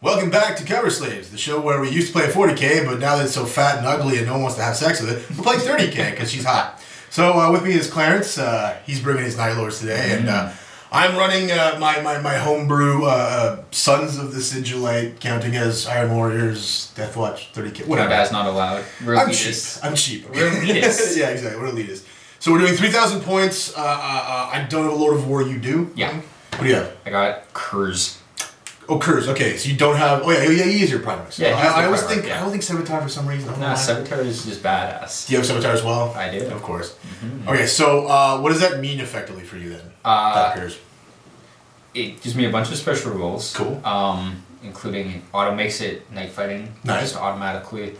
Welcome back to Cover Slaves, the show where we used to play 40k, but now that it's so fat and ugly and no one wants to have sex with it, we're playing 30k because she's hot. So with me is Clarence. He's bringing his nightlords today, and I'm running my homebrew Sons of the Sigillite, counting as Iron Warriors, Deathwatch, 30k, whatever. That's not allowed. We're elitist. I'm cheap. We're elitist. Yeah, exactly. We're elitist. So we're doing 3,000 points. I don't have a Lord of War. You do? Yeah. What do you have? I got Kurz. Oh, Kurz. Okay, so you don't have. Oh yeah, he is your Primus. Yeah, I always think. Yeah. I don't think Scimitar for some reason. Nah, Scimitar is just badass. Do you have Scimitar as well? I do. Of course. Mm-hmm. Okay, so what does that mean effectively for you then? Kurz. It gives me a bunch of special rules. Cool. Including auto makes it night fighting. Nice. Just automatically.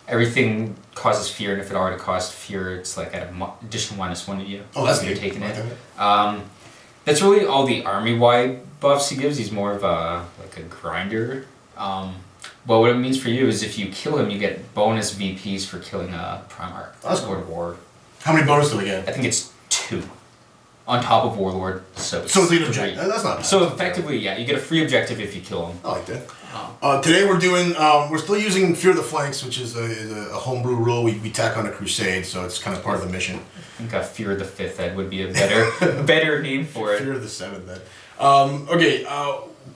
Everything causes fear, and if it already caused fear, it's like at an additional -1 to you. Oh, that's you're neat. taking it. That's really all the army-wide buffs he gives. He's more of a grinder. Well, what it means for you is if you kill him, you get bonus VPs for killing a Primarch. That's Lord of War. How many bonus do we get? I think it's 2. On top of Warlord, so it's an objective. That's not bad. So effectively, yeah, you get a free objective if you kill him. I like that. Today we're doing. We're still using Fear the Flanks, which is a homebrew rule. We tack on a crusade, so it's kind of part of the mission. I think Fear the 5th Ed would be a better name for it. Fear the 7th Ed. Okay,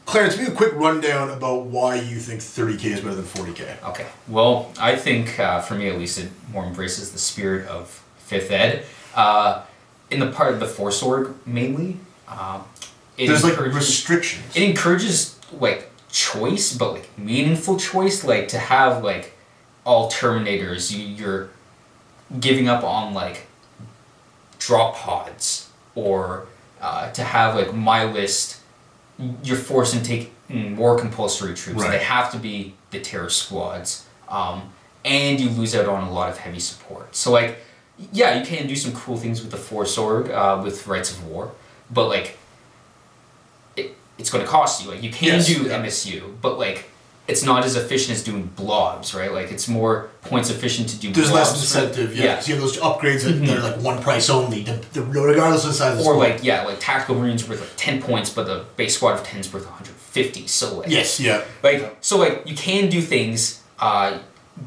Clarence, give me a quick rundown about why you think 30k is better than 40k. Okay, well, I think for me at least, it more embraces the spirit of 5th Ed. In the part of the Force Org mainly, there's restrictions. It encourages choice, but meaningful choice. To have all Terminators, you're giving up on drop pods, or to have my list, you're forced to take more compulsory troops. Right. They have to be the terror squads, and you lose out on a lot of heavy support. So yeah, you can do some cool things with the Force Org, with Rites of War, but it's going to cost you. You can do MSU, but it's not as efficient as doing blobs, right? It's more points efficient to do. There's blobs, less incentive, yeah. Because you have those upgrades that are one price only, regardless of the size of the squad. Or tactical marines are worth 10 points, but the base squad of 10 is worth 150. So yes, yeah. You can do things,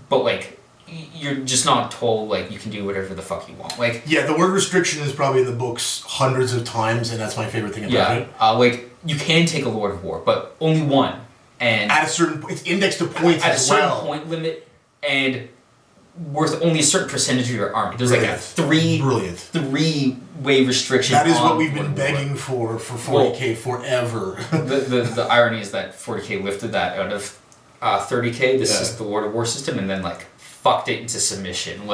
but you're just not told you can do whatever the fuck you want. Yeah, the word restriction is probably in the books hundreds of times, and that's my favorite thing about it. You can take a Lord of War, but only one, and at a certain point, it's indexed to points at a certain point limit, and worth only a certain percentage of your army. There's a three-way restriction. That is what we've been begging for 40k forever. The irony is that 40k lifted that out of 30k. This is the Lord of War system, and then fucked it into submission.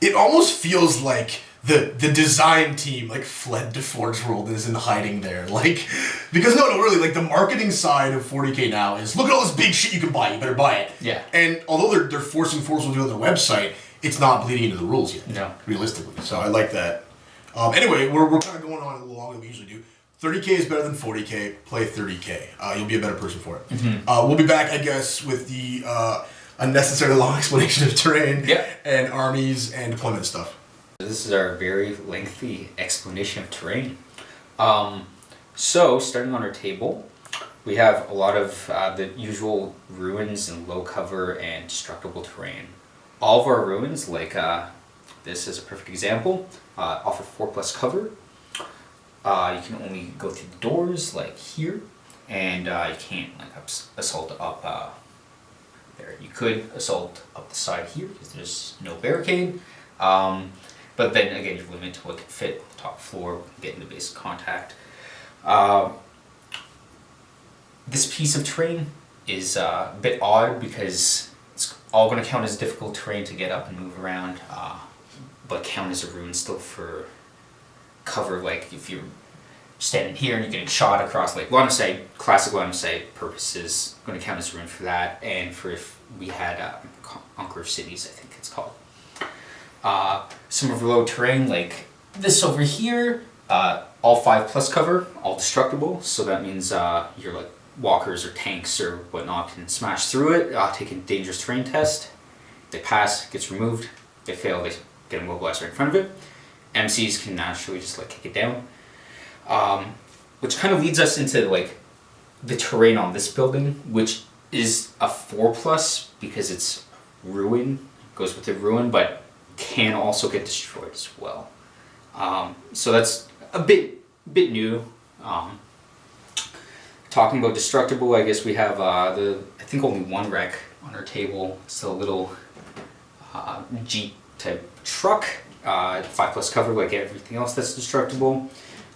It almost feels like the design team fled to Forge World and is in hiding there. Because really, the marketing side of 40k now is look at all this big shit you can buy, you better buy it. Yeah. And although they're forcing Forge World to do it on their website, it's not bleeding into the rules yet. No. Realistically. So I like that. Anyway, we're kind of going on a little longer than we usually do. 30k is better than 40k. Play 30k. You'll be a better person for it. Mm-hmm. We'll be back, I guess, with the unnecessary long explanation of terrain and armies and deployment stuff. This is our very lengthy explanation of terrain. So, starting on our table, we have a lot of the usual ruins and low cover and destructible terrain. All of our ruins, this is a perfect example, offer 4+ cover. You can only go through the doors, here, and you can't assault up there. You could assault up the side here because there's no barricade. But then again, you're limited to what can fit the top floor, get into basic contact. This piece of terrain is a bit odd because it's all going to count as difficult terrain to get up and move around, but count as a ruin still for cover. If you're standing here and you're getting shot across, line of sight, classic line of sight purposes, going to count as a ruin for that, and for if we had Conqueror of Cities, I think it's called. Some of our low terrain, this over here, all 5+ cover, all destructible, so that means your walkers or tanks or whatnot can smash through it, take a dangerous terrain test. They pass, gets removed. They fail, they get immobilized right in front of it. MCs can naturally just kick it down. Which kind of leads us into the terrain on this building, which is a 4+ because it's ruin, goes with the ruin, but can also get destroyed as well. So that's a bit new. Talking about destructible, I guess we have I think only one wreck on our table. It's a little Jeep type truck, 5+ cover like everything else that's destructible.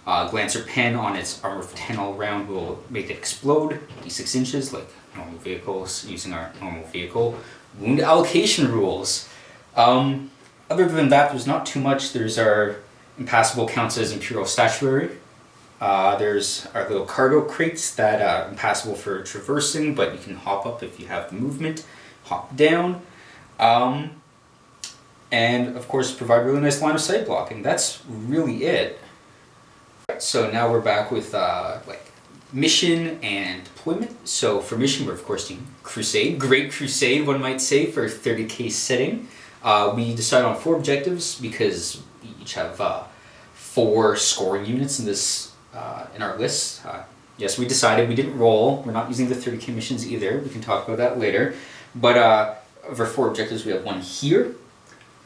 Glancer pen on its armor of 10 all around will make it explode, d6 inches like normal vehicles using our normal vehicle. Wound allocation rules. Other than that, there's not too much. There's our impassable counts as Imperial statuary. There's our little cargo crates that are impassable for traversing, but you can hop up if you have the movement, hop down. And of course provide really nice line of sight blocking. That's really it. So now we're back with like mission and deployment. So for mission, we're of course doing Crusade. Great Crusade, one might say, for a 30k setting. We decided on 4 objectives because we each have 4 scoring units in this in our list. Yes, we decided, we didn't roll. We're not using the 30k missions either. We can talk about that later. But of our 4 objectives, we have one here,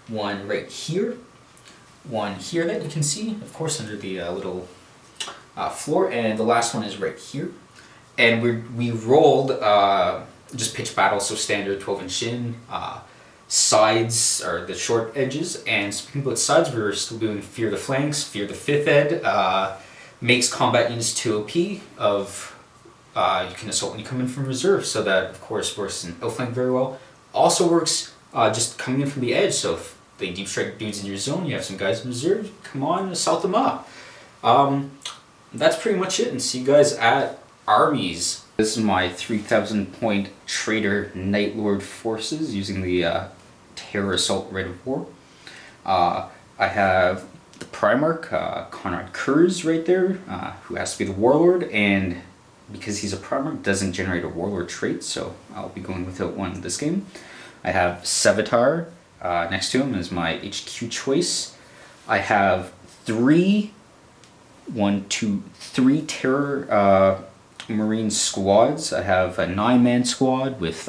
one right here, one here that you can see, of course, under the little floor, and the last one is right here. And we rolled just pitch battle, so standard 12-inch in. Sides are the short edges, and speaking about sides, we were still doing Fear the Flanks, Fear the 5th Ed. Makes combat units 2 OP of you can assault when you come in from reserve, so that of course works in outflank very well. Also works just coming in from the edge, so if they deep strike dudes in your zone, you have some guys in reserve, come on, assault them up. That's pretty much it, and see you guys at armies. This is my 3,000 point trader nightlord forces using the Terror Assault Rite of War. I have the Primarch, Conrad Kurz right there, who has to be the Warlord, and because he's a Primarch, doesn't generate a Warlord trait, so I'll be going without one this game. I have Sevatar next to him as my HQ choice. I have 3 Terror Marine squads. I have a 9-man squad with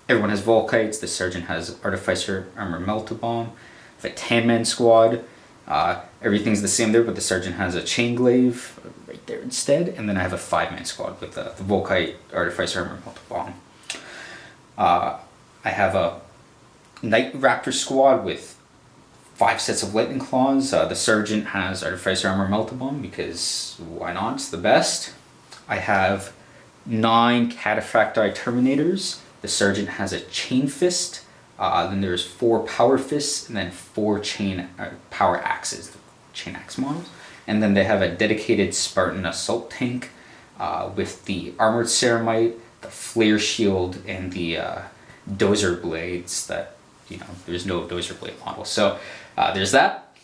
everyone has Volkites, the Sergeant has Artificer Armor Meltabomb. I have a 10-man squad. Everything's the same there, but the Sergeant has a Chain Glaive right there instead. And then I have a 5-man squad with the Volkite Artificer Armor Meltabomb. I have a Night Raptor squad with 5 sets of Lightning Claws. The Sergeant has Artificer Armor Meltabomb because why not? It's the best. I have 9 Cataphracti Terminators. The Sergeant has a Chain Fist. Then there's 4 Power Fists, and then 4 Power Axes, the Chain Axe models. And then they have a dedicated Spartan Assault Tank with the Armored Ceramite, the Flare Shield, and the Dozer Blades that, you know, there's no Dozer Blade model. So there's that.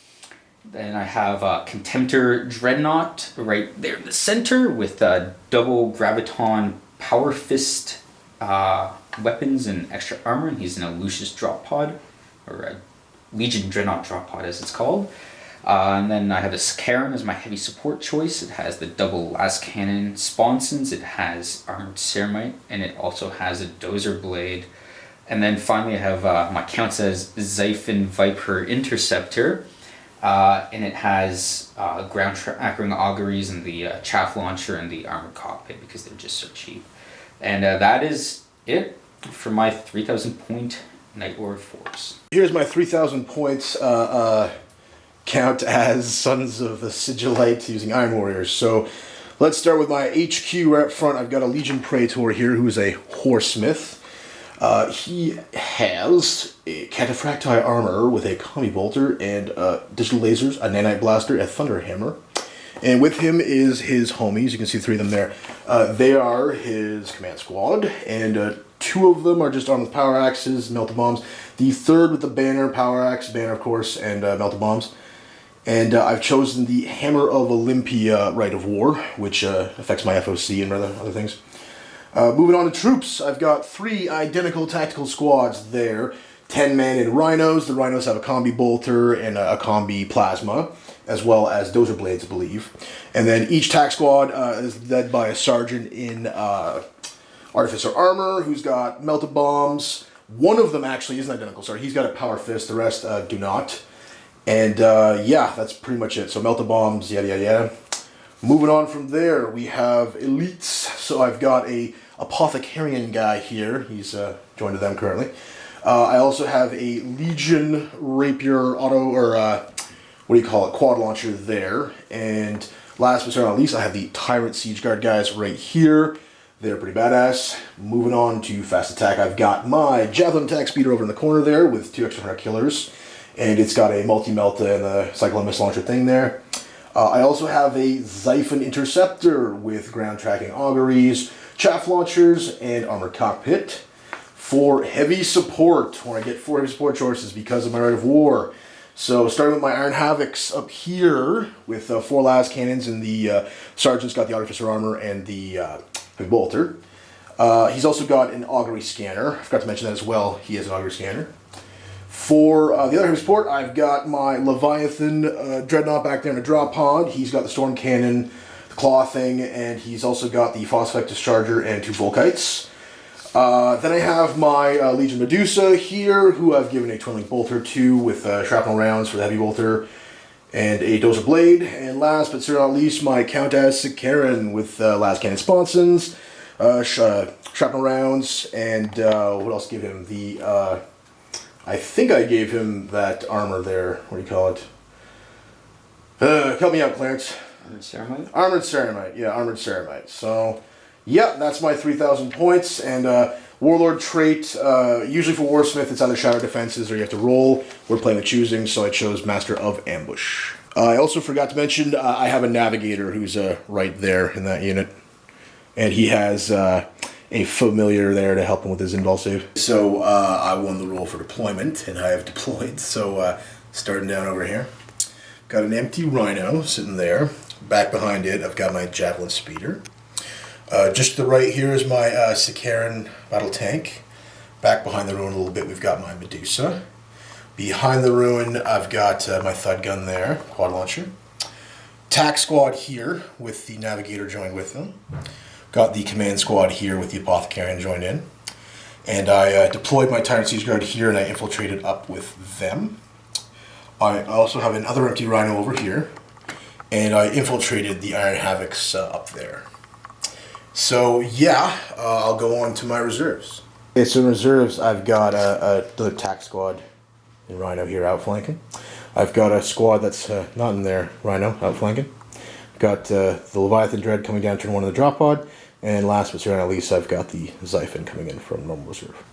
Then I have Contemptor Dreadnought right there in the center with double Graviton Power Fist weapons and extra armor, and he's in a Lucius drop pod, or a Legion Dreadnought drop pod as it's called. And then I have a Scarran as my heavy support choice. It has the double las cannon sponsons, it has armored ceramite, and it also has a dozer blade. And then finally I have my counts as Xiphon Viper Interceptor, and it has ground anchoring auguries and the chaff launcher and the armored cockpit because they're just so cheap. And that is it for my 3,000 point Nightlord force. Here's my 3,000 points count as Sons of the Sigillite using Iron Warriors. So let's start with my HQ right up front. I've got a Legion Praetor here who is a Horsesmith. He has a Cataphracti armor with a Combi Bolter and digital lasers, a Nanite Blaster, a Thunder Hammer. And with him is his homies. You can see 3 of them there. They are his command squad, and 2 of them are just armed with power axes, melta bombs. The 3rd with the banner, power axe, banner of course, and melta bombs. And I've chosen the Hammer of Olympia Rite of War, which affects my FOC and other things. Moving on to troops, I've got 3 identical tactical squads there. 10 men in Rhinos. The Rhinos have a Combi Bolter and a Combi Plasma. as well as dozer blades, I believe. And then each tack squad is led by a sergeant in artificer armor who's got melted bombs. One of them actually is an identical sergeant. He's got a power fist. The rest do not. And yeah, that's pretty much it. So melted bombs, yada yada yada. Moving on from there, we have elites. So I've got a apothecarian guy here. He's joined to them currently. I also have a Legion Rapier auto, or what do you call it, quad launcher there. And last but certainly not least, I have the Tyrant Siege Guard guys right here. They're pretty badass. Moving on to fast attack, I've got my Javelin attack speeder over in the corner there with 2 extra 100 killers. And it's got a multi-melta and a cyclone missile launcher thing there. I also have a Xiphon Interceptor with ground tracking auguries, chaff launchers, and armored cockpit. For heavy support, when I get 4 heavy support choices because of my Rite of War. So starting with my Iron Havocs up here with 4 las cannons, and the sergeant's got the artificer armor and the heavy bolter. He's also got an augury scanner. I forgot to mention that as well. He has an augury scanner. For the other heavy support, I've got my Leviathan Dreadnought back there in a drop pod. He's got the storm cannon, the claw thing, and he's also got the Phosphex Discharger and 2 Volkites. Then I have my Legion Medusa here, who I've given a twin-link bolter to with shrapnel rounds for the heavy bolter and a dozer blade. And last but certainly not least, my Countess Sicaran with las cannon sponsons, shrapnel rounds, and what else give him? The I think I gave him that armor there. What do you call it? Help me out, Clarence. Armored Ceramite? Armored Ceramite. Yeah, Armored Ceramite. So, yeah, that's my 3,000 points. And Warlord trait, usually for Warsmith, it's either Shadow Defenses or you have to roll. We're playing with choosing, so I chose Master of Ambush. I also forgot to mention, I have a Navigator who's right there in that unit. And he has a familiar there to help him with his invul save. So I won the roll for deployment, and I have deployed. So starting down over here, got an empty Rhino sitting there. Back behind it, I've got my Javelin Speeder. Just to the right here is my Sicaran battle tank. Back behind the ruin a little bit, we've got my Medusa. Behind the ruin, I've got my Thud gun there, quad launcher. Tac squad here with the Navigator joined with them. Got the command squad here with the Apothecarian joined in. And I deployed my Tyrant Siege Guard here and I infiltrated up with them. I also have another empty Rhino over here. And I infiltrated the Iron Havocs up there. So yeah, I'll go on to my reserves. Okay, so in reserves, I've got the Tac squad in Rhino here outflanking. I've got a squad that's not in there, Rhino outflanking. Got the Leviathan Dread coming down turn 1 of the drop pod. And last but certainly not least, I've got the Xiphon coming in from normal reserve.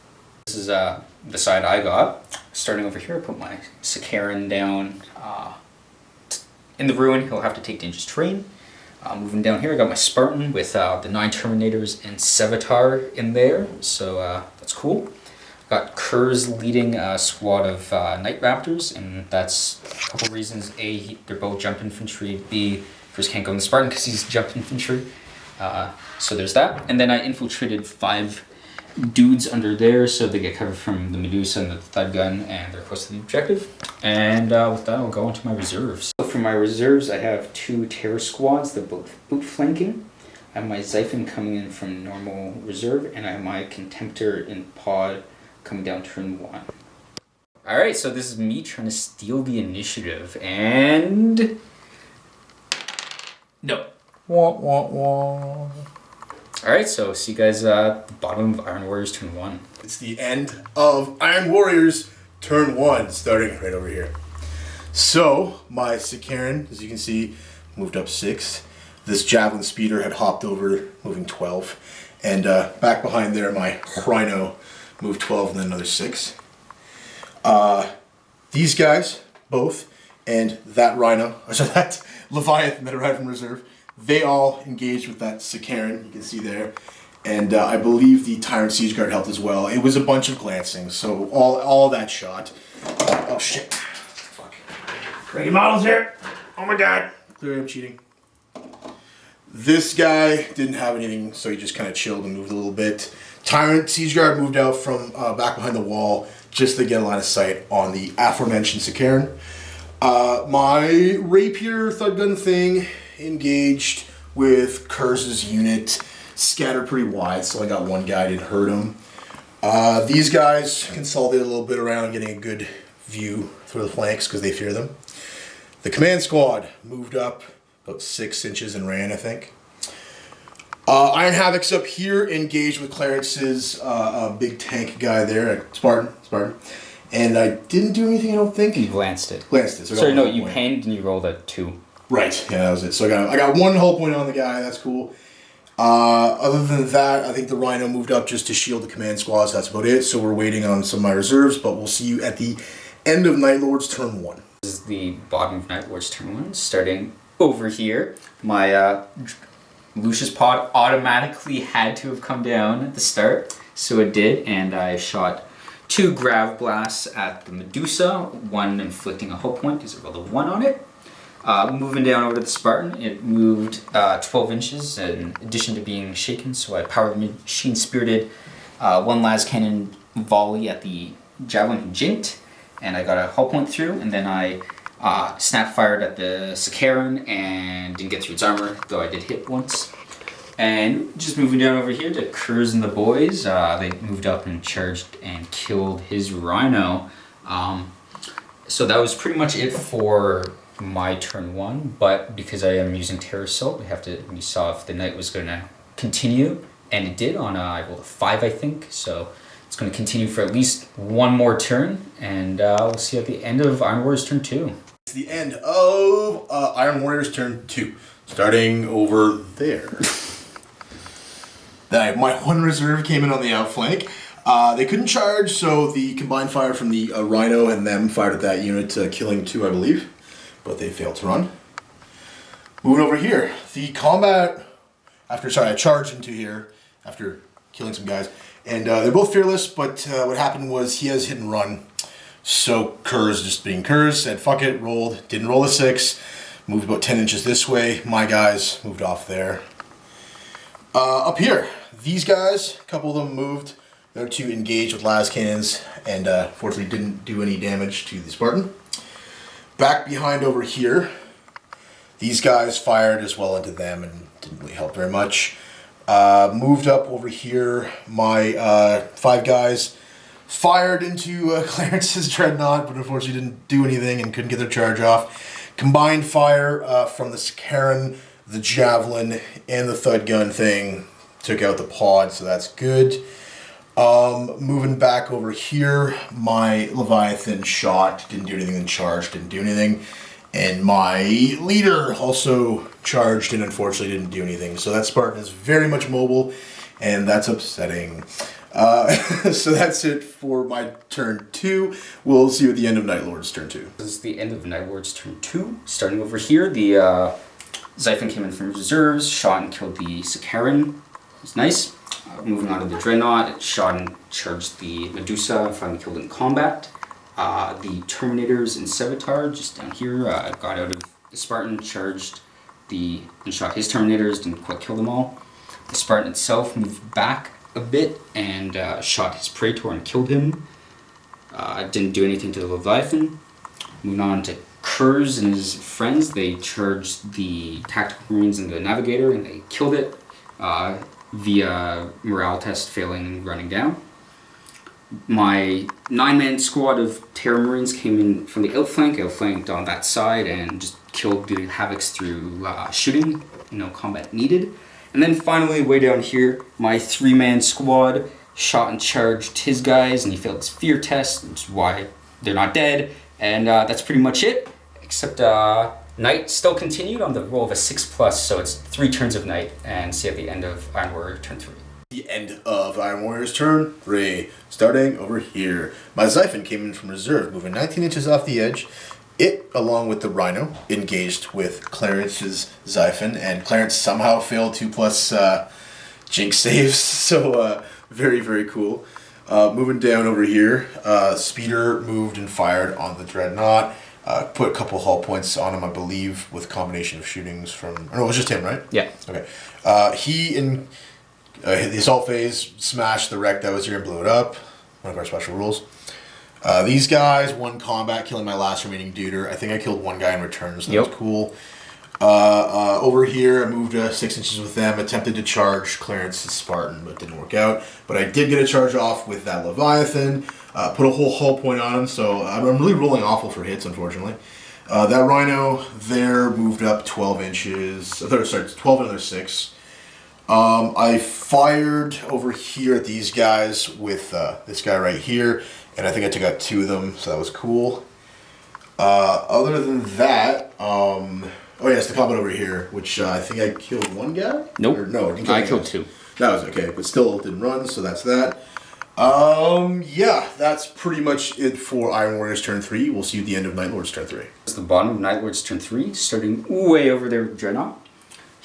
This is the side I got. Starting over here, I put my Sicaran down in the ruin. He'll have to take dangerous terrain. Moving down here, I got my Spartan with the 9 Terminators and Sevatar in there. So that's cool. Got Kurz leading a squad of Night Raptors, and that's a couple reasons. A, they're both jump infantry. B, Kurz can't go in the Spartan because he's jump infantry. So there's that. And then I infiltrated 5 dudes under there so they get covered from the Medusa and the Thud gun, and they're close to the objective. And with that, I'll go into my reserves. So for my reserves, I have 2 terror squads. They're both boot flanking. I have my Xiphon coming in from normal reserve, and I have my Contemptor in pod coming down turn 1. Alright, so this is me trying to steal the initiative, and... no. Wah, wah, wah. Alright, so see you guys at the bottom of Iron Warriors turn 1. It's the end of Iron Warriors turn 1, starting right over here. So, my Sicaran, as you can see, moved up 6. This Javelin Speeder had hopped over, moving 12. And back behind there, my Rhino moved 12 and then another 6. These guys, both, and that Rhino, or so that Leviathan that arrived from reserve, they all engaged with that Sicaran, you can see there. And I believe the Tyrant Siege Guard helped as well. It was a bunch of glancing, so all that shot. Oh shit. Fuck. Creating models here. Oh my god. Clearly I'm cheating. This guy didn't have anything, so he just kind of chilled and moved a little bit. Tyrant Siege Guard moved out from back behind the wall just to get a line of sight on the aforementioned Sicaran. My rapier thud gun thing engaged with Kurz's unit, scattered pretty wide, so I got one guy, didn't hurt him. These guys consolidated a little bit around, getting a good view through the flanks because they fear them. The command squad moved up about 6 inches and ran, I think. Iron Havoc's up here, engaged with Clarence's big tank guy there, Spartan. And I didn't do anything, I don't think. You glanced it. So no, you panned and you rolled a 2. Right, yeah, that was it. So I got 1 hull point on the guy, that's cool. Other than that, I think the Rhino moved up just to shield the command squad, so that's about it. So we're waiting on some of my reserves, but we'll see you at the end of Nightlords turn 1. This is the bottom of Nightlords turn 1, starting over here. My Lucius pod automatically had to have come down at the start, so it did, and I shot 2 grav blasts at the Medusa, 1 inflicting a hull point because it rolled a 1 on it. Moving down over to the Spartan, it moved 12 inches in addition to being shaken, so I power machine spirited 1 las cannon volley at the javelin who jinked, and I got a hull point through, and then I snap fired at the Sakaran and didn't get through its armor, though I did hit once. And just moving down over here to Kurz and the boys, they moved up and charged and killed his Rhino. So that was pretty much it for my turn 1, but because I am using Terror Assault, we saw if the night was going to continue, and it did on I rolled a 5, I think, so it's going to continue for at least 1 more turn, and we'll see at the end of Iron Warriors turn 2. It's the end of Iron Warriors turn 2, starting over there. My 1 reserve came in on the outflank. They couldn't charge, so the combined fire from the Rhino and them fired at that unit, killing 2, I believe, but they failed to run. Moving over here, the combat, I charged into here after killing some guys, and they're both fearless, but what happened was he has hit and run, so Kurz, just being Kurz, said fuck it, rolled, didn't roll a 6, moved about 10 inches this way, my guys moved off there. Up here, these guys, a couple of them moved. The other 2 engaged with las cannons and fortunately didn't do any damage to the Spartan. Back behind over here, these guys fired as well into them and didn't really help very much. Moved up over here, my 5 guys fired into Clarence's Dreadnought, but unfortunately didn't do anything and couldn't get their charge off. Combined fire from the Sakaran, the Javelin, and the Thud Gun thing took out the pod, so that's good. Moving back over here, my Leviathan shot, didn't do anything, and charged, didn't do anything. And my leader also charged and unfortunately didn't do anything. So that Spartan is very much mobile, and that's upsetting. So that's it for my turn 2. We'll see you at the end of Nightlord's turn 2. This is the end of Nightlord's turn 2. Starting over here, the Xiphon came in from reserves, shot and killed the Sakaran. It's nice. Moving on to the Dreadnought, it shot and charged the Medusa, finally killed it in combat. The Terminators and Sevatar, just down here, got out of the Spartan, charged and shot his Terminators, didn't quite kill them all. The Spartan itself moved back a bit and shot his Praetor and killed him. Didn't do anything to the Leviathan. Moving on to Kurz and his friends, they charged the Tactical Marines and the Navigator and they killed it via morale test failing and running down. My 9-man squad of Terror Marines came in from the outflanked on that side and just killed the Havocs through shooting, no combat needed. And then finally, way down here, my 3-man squad shot and charged his guys and he failed his fear test, which is why they're not dead. And that's pretty much it, except Night still continued on the roll of a 6+, so it's 3 turns of Night, and see at the end of Iron Warrior turn 3. The end of Iron Warrior's turn 3. Starting over here. My Xiphon came in from reserve, moving 19 inches off the edge. It, along with the Rhino, engaged with Clarence's Xiphon, and Clarence somehow failed 2+ Jinx saves, so very, very cool. Moving down over here, Speeder moved and fired on the Dreadnought. Put a couple hull points on him, I believe, with a combination of shootings from... Oh, no, it was just him, right? Yeah. Okay. He, in the assault phase, smashed the wreck that was here and blew it up. One of our special rules. These guys, 1 combat, killing my last remaining duder. I think I killed 1 guy in return, so that was cool. Over here, I moved 6 inches with them, attempted to charge Clarence the Spartan, but didn't work out. But I did get a charge off with that Leviathan, put a whole hull point on him, so I'm really rolling awful for hits, unfortunately. That Rhino there moved up 12 inches, 12 another 6. I fired over here at these guys with this guy right here, and I think I took out 2 of them, so that was cool. Other than that, oh yes, the combat over here, which I think I killed 1 guy? Nope. Or, no, I killed 2. That was okay, but still didn't run, so that's that. Yeah, that's pretty much it for Iron Warriors turn 3. We'll see you at the end of Nightlords turn 3. It's the bottom of Nightlords turn 3, starting way over there with Dreadnought.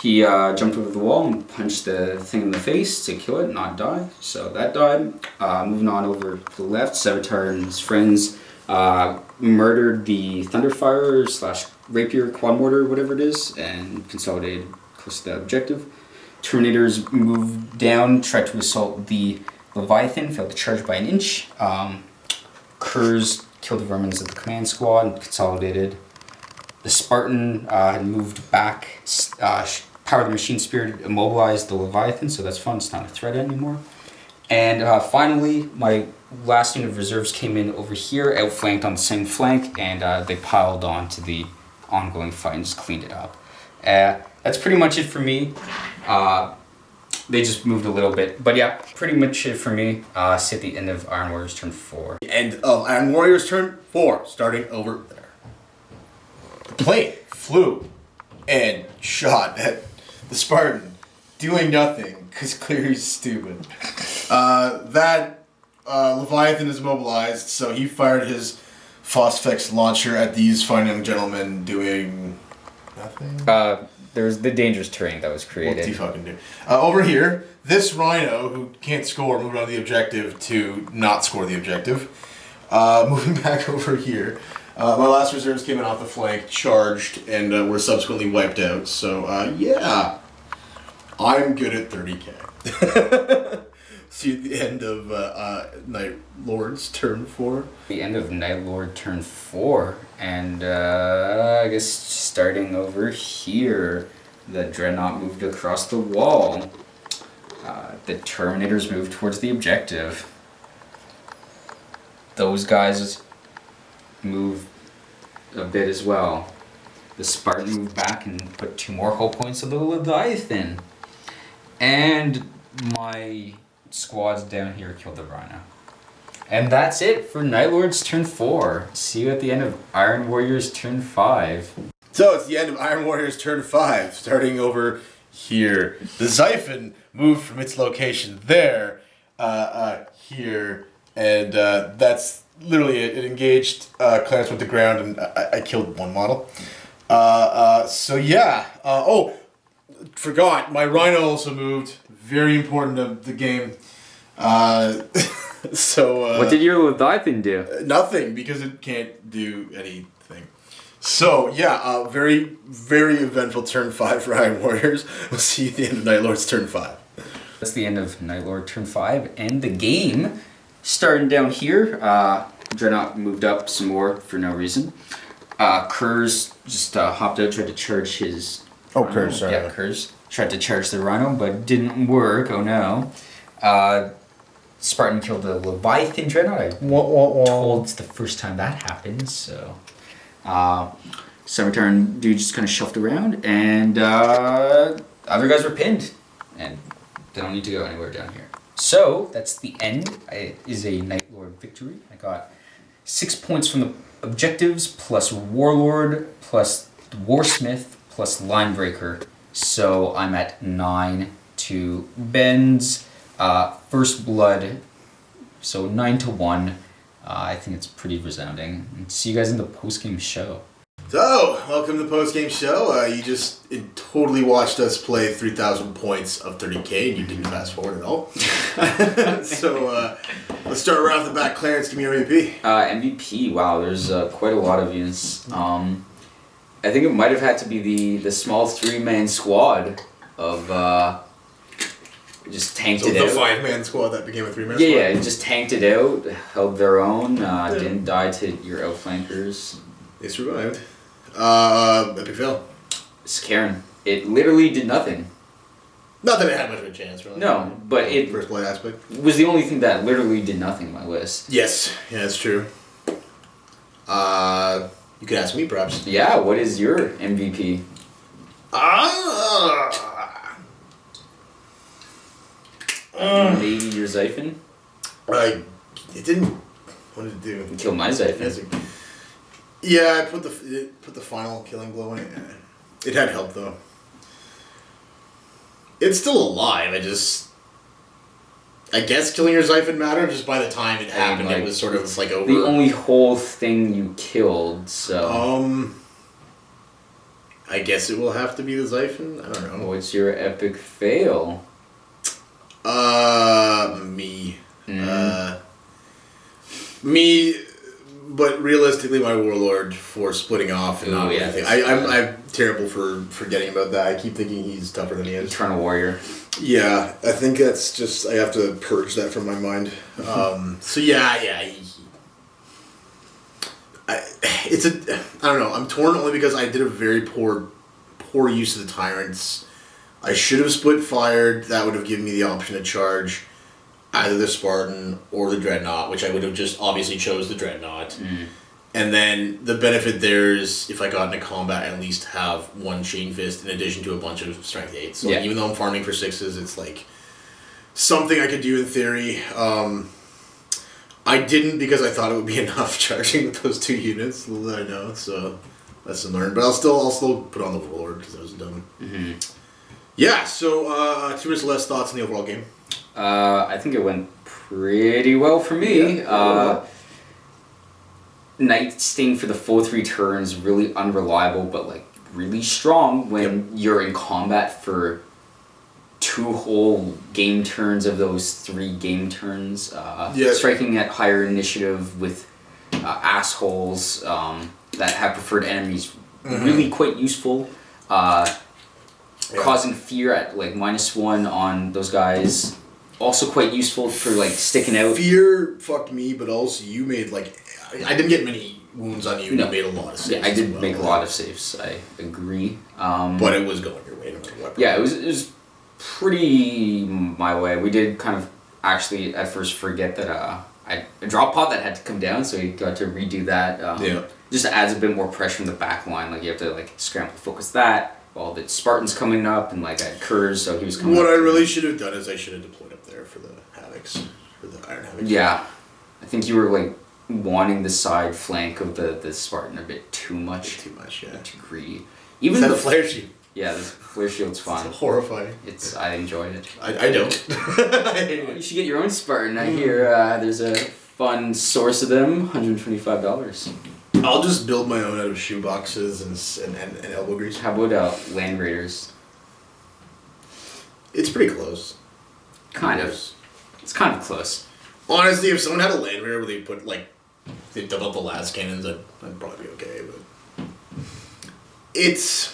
He jumped over the wall and punched the thing in the face to kill it, not die. So that died. Moving on over to the left, Savitar and his friends murdered the Thunderfire / Rapier Quad Mortar, whatever it is, and consolidated close to the objective. Terminators moved down, tried to assault the Leviathan, failed to charge by 1 inch. Kurs killed the Romans of the command squad and consolidated. The Spartan had moved back. Power of the Machine Spirit immobilized the Leviathan, so that's fun. It's not a threat anymore. And finally, my last unit of reserves came in over here, outflanked on the same flank, and they piled on to the ongoing fight and just cleaned it up. That's pretty much it for me. They just moved a little bit. But yeah, pretty much it for me. See at the end of Iron Warriors turn 4. The end of Iron Warriors turn 4, starting over there. The plane flew and shot at the Spartan, doing nothing, because clearly he's stupid. That Leviathan is mobilized, so he fired his Phosphex launcher at these fine young gentlemen, doing nothing. There was the dangerous terrain that was created. What's he fucking do? Over here, this Rhino, who can't score, moved on the objective to not score the objective. Moving back over here, my last reserves came in off the flank, charged, and were subsequently wiped out. So, yeah, I'm good at 30k. See you at the end of Night Lord's turn 4. The end of Night Lord turn 4, and I guess starting over here, the Dreadnought moved across the wall. The Terminators moved towards the objective. Those guys moved a bit as well. The Spartan moved back and put 2 more hull points on the Leviathan. And my squads down here killed the Rhino. And that's it for Nightlords turn 4. See you at the end of Iron Warriors turn 5. So it's the end of Iron Warriors turn 5, starting over here. The Xiphon moved from its location there, here, and that's literally it. It engaged, Clarence went to ground, and I killed 1 model. So yeah. Oh, forgot, my Rhino also moved. Very important to the game. So what did your Leviathan do? Nothing, because it can't do anything. So yeah, very, very eventful turn 5 for Iron Warriors. We'll see you at the end of Nightlords turn 5. That's the end of Nightlord turn 5, and the game starting down here. Dreadnought moved up some more for no reason. Kurs just hopped out, tried to charge his. Oh, Kurs, sorry. Yeah, Kurs tried to charge the Rhino, but didn't work. Oh no. Spartan killed the Leviathan Dreadnought. Told it's the first time that happened, so. Savitar and dude just kind of shuffled around, and other guys were pinned, and they don't need to go anywhere down here. So that's the end. It is a Nightlord victory. I got 6 points from the objectives, plus Warlord, plus Warsmith, plus Linebreaker. So I'm at 9 to Ben's First Blood. So 9-1. I think it's pretty resounding. And see you guys in the post-game show. So, welcome to the post-game show. You just totally watched us play 3,000 points of 30k, and you didn't fast forward at all. So, let's start right off the bat. Clarence, give me your MVP. MVP, wow, there's quite a lot of units. I think it might have had to be the small 3-man squad of just tanked So it the out. 5-man squad that became a 3-man squad? Yeah, just tanked it out, held their own, didn't die to your outflankers. They survived. Epic fail. Scaring. It literally did nothing. Not that it had much of a chance, really. No, but it First blood aspect. was the only thing that literally did nothing on my list. Yes, yeah, that's true. You could ask me, perhaps. Yeah, what is your MVP? Maybe your Xiphon? It didn't. What did it do? Kill my Xiphon. Yeah, I put the final killing blow in it. It had help though. It's still alive. I guess killing your Xiphon mattered. Just by the time it happened, it was sort of like over. The only whole thing you killed, so. I guess it will have to be the Xiphon. I don't know. What's your epic fail? Me. Me, but realistically, my warlord for splitting off and not anything. I'm terrible for forgetting about that. I keep thinking he's tougher than he is. Eternal Warrior. Yeah, I think that's just I have to purge that from my mind. So yeah. I don't know. I'm torn only because I did a very poor use of the tyrants. I should have split fired. That would have given me the option to charge either the Spartan or the Dreadnought, which I would have just obviously chose the Dreadnought. And then the benefit there is if I got into combat, I at least have one Chain Fist in addition to a bunch of Strength 8s. So even though I'm farming for 6s, it's like something I could do in theory. I didn't because I thought it would be enough charging with those 2 units. Little did I know, so lesson learned. But I'll still put on the Warlord because I was dumb. Yeah, so 2 minutes less thoughts on the overall game. I think it went pretty well for me. Night Sting for the full 3 turns, really unreliable, but like really strong when you're in combat for 2 whole game turns of those 3 game turns. Striking at higher initiative with assholes that have preferred enemies, really quite useful. Causing fear at like -1 on those guys, also quite useful for like sticking out. Fear fucked me, but also you made like I didn't get many wounds on you. No. You made a lot of saves. Yeah, I did make a lot of saves. I agree. But it was going your way no matter what. Yeah, it was pretty my way. We did kind of actually at first forget that a drop pod that had to come down, so you got to redo that. Just adds a bit more pressure in the back line. Like you have to like scramble to focus that. Well, the Spartan's coming up, and like I had Kurz, so he was coming. What I really should have done is I should have deployed up there for the Havocs, for the Iron Havocs. Yeah, I think you were like wanting the side flank of the Spartan a bit too much. Too much, yeah. Too greedy. Even the flare shield. Yeah, the flare shield's fun. It's horrifying. I enjoyed it. I don't. You should get your own Spartan. I hear there's a fun source of them, $125. I'll just build my own out of shoe boxes and elbow grease. How about Land Raiders? It's pretty close. Kind of. It's kind of close. Honestly, if someone had a Land Raider where they put like they double up the las cannons, I'd probably be okay. But it's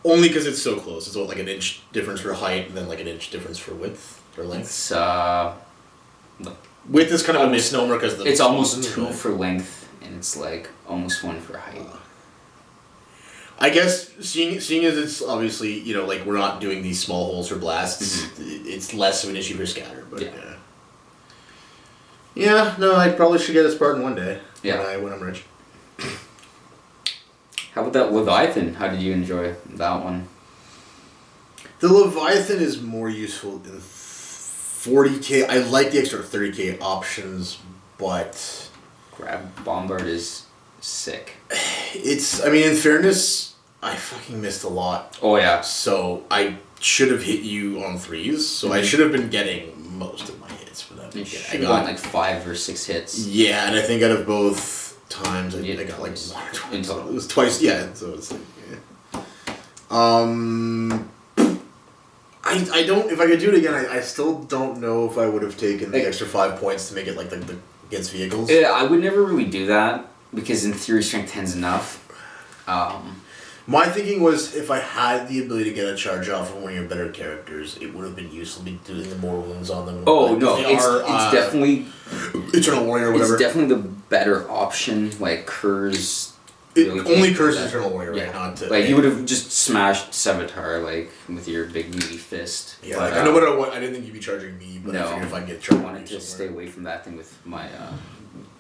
only because it's so close. It's like an inch difference for height and then like an inch difference for width or length. It's width is kind of a misnomer because it's almost 2 for length. And it's like almost 1 for height. I guess seeing as it's obviously like we're not doing these small holes for blasts, it's less of an issue for scatter. But no, I probably should get a Spartan one day. When I'm rich. How about that Leviathan? How did you enjoy that one? The Leviathan is more useful in 40k. I like the extra 30k options, but. Grab Bombard is sick. In fairness, I fucking missed a lot. Oh yeah. So I should have hit you on 3s, so I should have been getting most of my hits. But I got like 5 or 6 hits. Yeah, and I think out of both times, I got like 1 or 2. In total. It was twice, yeah, so it's like, I don't, if I could do it again, I still don't know if I would have taken the extra 5 points to make it like the against vehicles. Yeah, I would never really do that because in theory strength 10's enough. My thinking was if I had the ability to get a charge off of one of your better characters, it would have been useful to be doing the more wounds on them. Oh no, it's definitely Eternal Warrior or whatever. It's definitely the better option. Like Kurz. Only Curse is Eternal Warrior, right? Not to, like you would have just smashed Savitar like with your big meaty fist. Yeah, but, like, I know what I didn't think you'd be charging me, but I figured if I could get charged, I wanted to stay away from that thing with my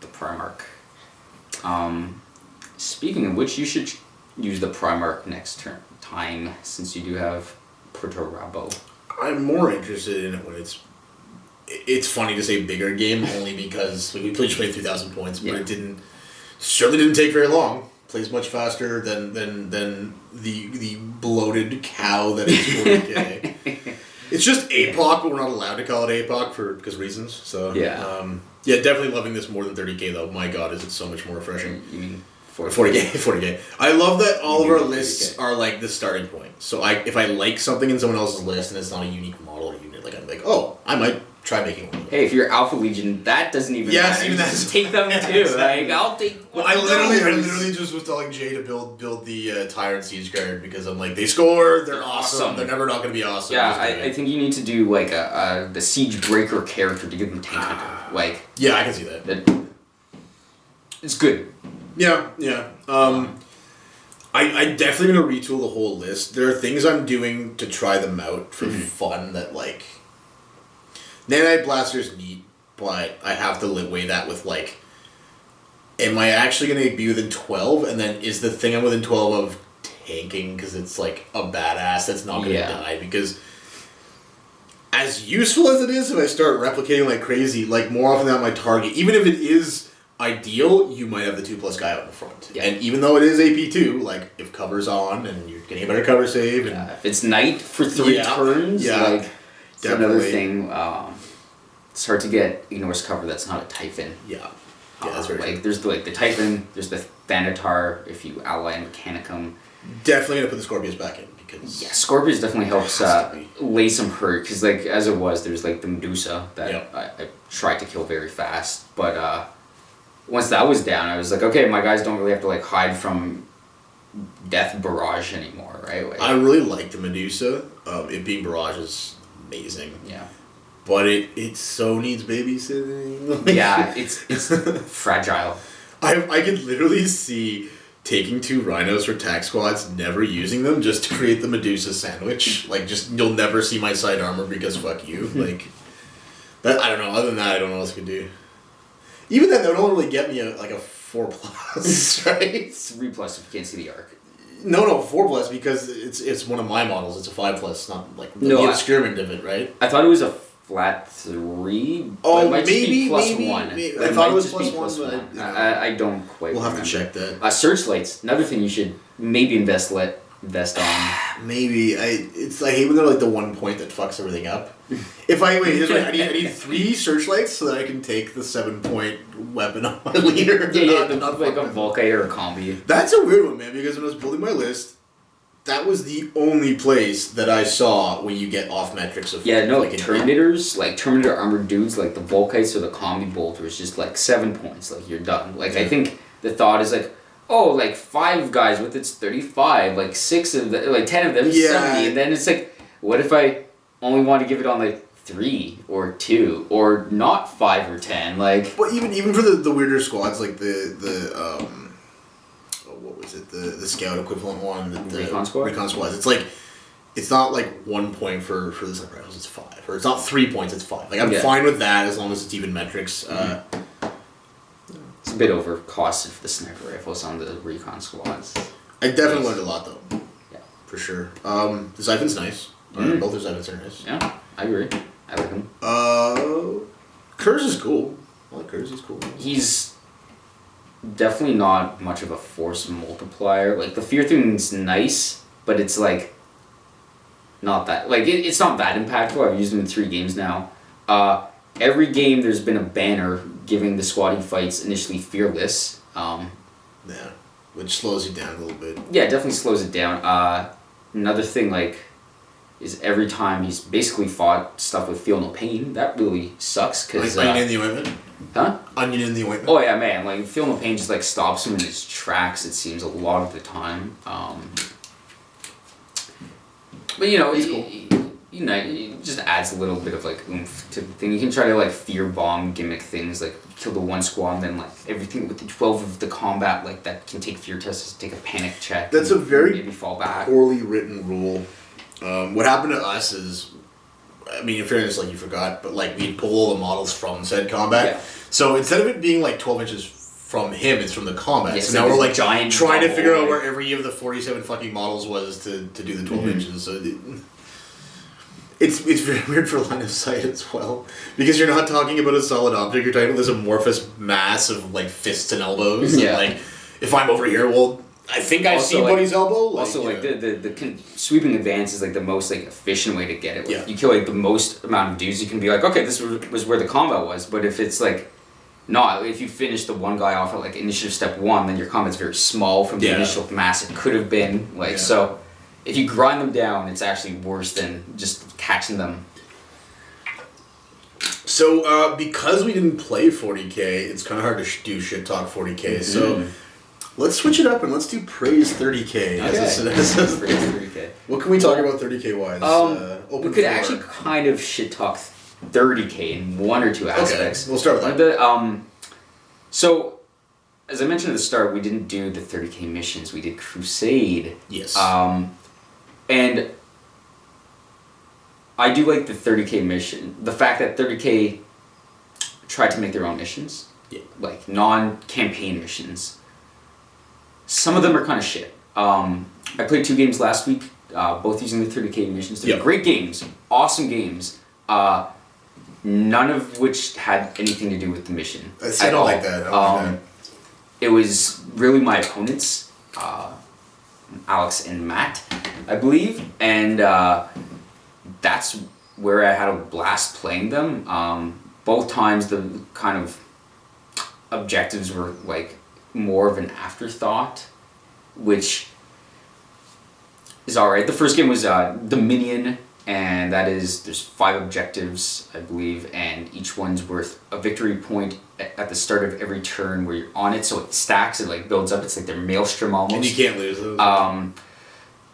the Primarch. Speaking of which, you should use the Primarch next time since you do have Proto Rabo. I'm more interested in it when it's funny to say bigger game only because we played 3,000 points, but it certainly didn't take very long. Plays much faster than the bloated cow that is 40k. It's just APOC, but we're not allowed to call it APOC because reasons. So definitely loving this more than 30k though. My God, is it so much more refreshing. You mean 40k. I love that all of our lists are like the starting point. So if I like something in someone else's list and it's not a unique model or unit, like I'm like, oh, I might try making one. Hey, if you're Alpha Legion, that doesn't even matter. Even that. Just take them too. Exactly. Like I'll take. Well, I literally just was telling Jay to build the Tyrant Siege card because I'm like, they score, they're awesome. They're never not going to be awesome. Yeah, I think you need to do like the Siege Breaker character to give them tank hunter. Like yeah, I can see that. It's good. Yeah. I definitely gonna retool the whole list. There are things I'm doing to try them out for fun that like. Nanite Blaster's neat, but I have to weigh that with like. Am I actually gonna be within 12? And then is the thing I'm within 12 of tanking because it's like a badass that's not gonna die? Because as useful as it is, if I start replicating like crazy, like more often than not my target, even if it is ideal, you might have the 2+ guy out in the front. Yeah. And even though it is AP2, like if cover's on and you're getting a better cover save, and if it's night for 3 turns, like it's another thing. It's hard to get ignores cover that's not a Typhon. Yeah, that's very true. There's the Typhon, there's the Thanatar if you ally Mechanicum. Definitely gonna put the Scorpius back in because Scorpius definitely helps lay some hurt because like as it was, there's like the Medusa that I tried to kill very fast, but once that was down, I was like, okay, my guys don't really have to like hide from death barrage anymore, right? Like, I really like the Medusa. It being barrage is amazing. Yeah. But it so needs babysitting. Yeah, it's fragile. I could literally see taking 2 rhinos for tac squads, never using them, just to create the Medusa sandwich. Like, just you'll never see my side armor because fuck you. Like, that I don't know. Other than that, I don't know what else I could do. Even then, that don't really get me a 4+, right? 3+ if you can't see the arc. No, 4+ because it's one of my models. It's a 5+. It's not like the excrement of it, right? I thought it was a flat 3. Oh, it might maybe just be +1. Maybe. I thought it was +1. I don't quite. We'll remember. have to check that. Searchlights, another thing you should maybe invest on. Maybe I hate when they're like the one point that fucks everything up. If I I need 3 searchlights so that I can take the 7-point weapon on my leader. Not like a Volkite or a combi. That's a weird one, man. Because when I was building my list, that was the only place that I saw when you get off metrics of Terminators, like Terminator armored dudes, like the Volkites or the combi bolters, just like 7 points, like you're done. Like I think the thought is like, oh, like 5 guys with its 35, like 6 of them, like 10 of them, 70, and then it's like, what if I only want to give it on like 3 or 2 or not 5 or 10, like. Well, even for the weirder squads, like what was it, the scout equivalent one, the recon squad. Recon squads. It's like, it's not like 1 point for the sniper rifles. It's 5, or it's not 3 points. It's 5. Like I'm fine with that as long as it's even metrics. It's a bit over costed for the sniper rifles on the recon squads. I definitely learned a lot though. Yeah, for sure. The Siphon's nice. Both the Siphons are nice. Yeah, I agree. I like him. Kurz is cool. I like Kurz. He's cool. He's definitely not much of a force multiplier. Like the fear thing's nice, but it's like not that. Like it's not that impactful. I've used him in 3 games now. Every game there's been a banner giving the squatty fights initially fearless. Yeah, which slows you down a little bit. Yeah, it definitely slows it down. Another thing, like, is every time he's basically fought stuff with Feel No Pain. That really sucks because Onion in the ointment. huh? Onion in the ointment. Oh yeah, man! Like Feel No Pain just like stops him in his tracks. It seems a lot of the time. But you know, it just adds a little bit of like oomph to the thing. You can try to like fear bomb gimmick things, like kill the one squad, and then like everything with the 12 of the combat, like that can take fear tests, take a panic check. That's a very maybe fall back. poorly written rule. What happened to us is, I mean, in fairness, like you forgot, but like we'd pull all the models from said combat. Yeah. So instead of it being like 12 inches from him, it's from the combat. Yeah, so so now we're there's like giant trying to bubble, figure out like- where every of the 47 fucking models was to do the 12 inches. So it's very weird for line of sight as well, because you're not talking about a solid object. You're talking about this amorphous mass of like fists and elbows. Yeah. And, like if I'm over here, well, I think I Also, see like- Buddy's elbow. Like, Also, like yeah. the sweeping advance is like the most like efficient way to get it. Like, Yeah. You kill like the most amount of dudes. You can be like, okay, this was where the combat was. But if it's like, not if you finish the one guy off at like initiative step 1, then your combat's very small from the Yeah. initial mass it could have been. Like Yeah. so, if you grind them down, it's actually worse than just catching them. So, because we didn't play 40k, it's kind of hard to do shit talk 40k. So, let's switch it up and let's do praise 30k. Okay. What can we talk about 30k wise? Open we could floor. actually kind of shit talk 30k in one or two aspects. we'll start with One of the, so, as I mentioned at the start, we didn't do the 30k missions. We did Crusade. Yes. And I do like the 30k mission. The fact that 30k tried to make their own missions. Yeah. Like non-campaign missions. Some of them are kind of shit. I played 2 games last week, both using the 30k missions. They're Yep. great games, awesome games. None of which had anything to do with the mission. I at don't all. like that. I don't like that. It was really my opponents, Alex and Matt, I believe, and that's where I had a blast playing them. Both times the kind of objectives were like more of an afterthought, which is alright. The first game was Dominion, and that is, there's 5 objectives, I believe, and each one's worth a victory point at the start of every turn where you're on it, so it stacks, it like builds up, it's like their maelstrom almost. And you can't lose those.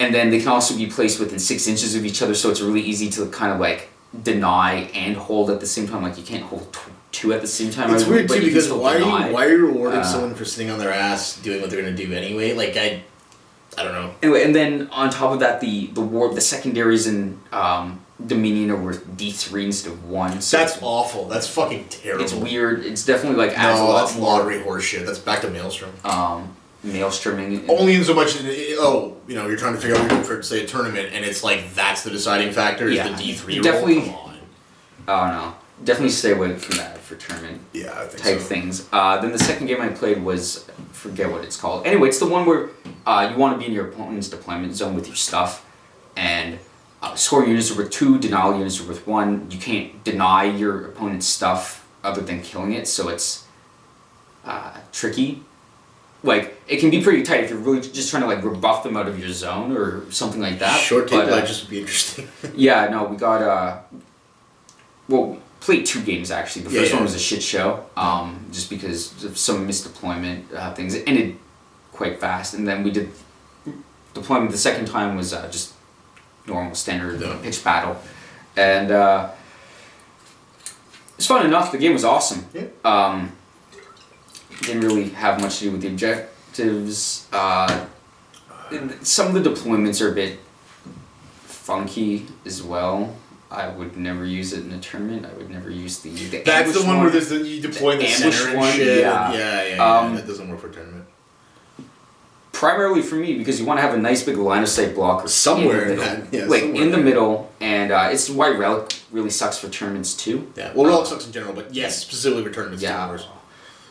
And then they can also be placed within 6 inches of each other, so it's really easy to kind of like deny and hold at the same time. Like you can't hold 2 at the same time. It's weird but too, you can because still why deny. are you rewarding someone for sitting on their ass doing what they're gonna do anyway? Like I don't know. Anyway, and then on top of that, the secondaries in Dominion are worth D3 instead of 1. So That's awful. That's fucking terrible. it's weird. It's definitely like adds a No, lot that's more lottery horse shit. That's back to Maelstrom. maelstroming. Only in so much, you're trying to figure out what you're doing for, say, a tournament, and it's like that's the deciding factor is Yeah. the D3 Definitely- roll. Come on. Oh no, definitely stay away from that for tournament Yeah, I think type so. things. Then the second game I played was, forget what it's called. Anyway, it's the one where you want to be in your opponent's deployment zone with your stuff, and scoring units are worth 2, denial units are worth 1. You can't deny your opponent's stuff other than killing it, so it's tricky. Like, it can be pretty tight if you're really just trying to like rebuff them out of your zone or something like that. Short table but, just would be interesting. yeah, no, we got we played 2 games actually. The first one was a shit show, just because of some misdeployment things. It ended quite fast, and then we did deployment. The second time was just normal standard pitch battle, and it's fun enough. The game was awesome. Yeah. Didn't really have much to do with the objectives. Some of the deployments are a bit funky as well. I would never use it in a tournament. I would never use the That's the ambush one where there's you deploy in the ambush center and one, shit. yeah. Yeah. That doesn't work for tournament. Primarily for me, because you want to have a nice big line of sight blocker Somewhere in in the middle. that, yeah, like somewhere in the there. middle, and it's why Relic really sucks for tournaments too. Yeah. Well, Relic sucks in general, but yes, specifically for tournaments. Yeah. Too, worse.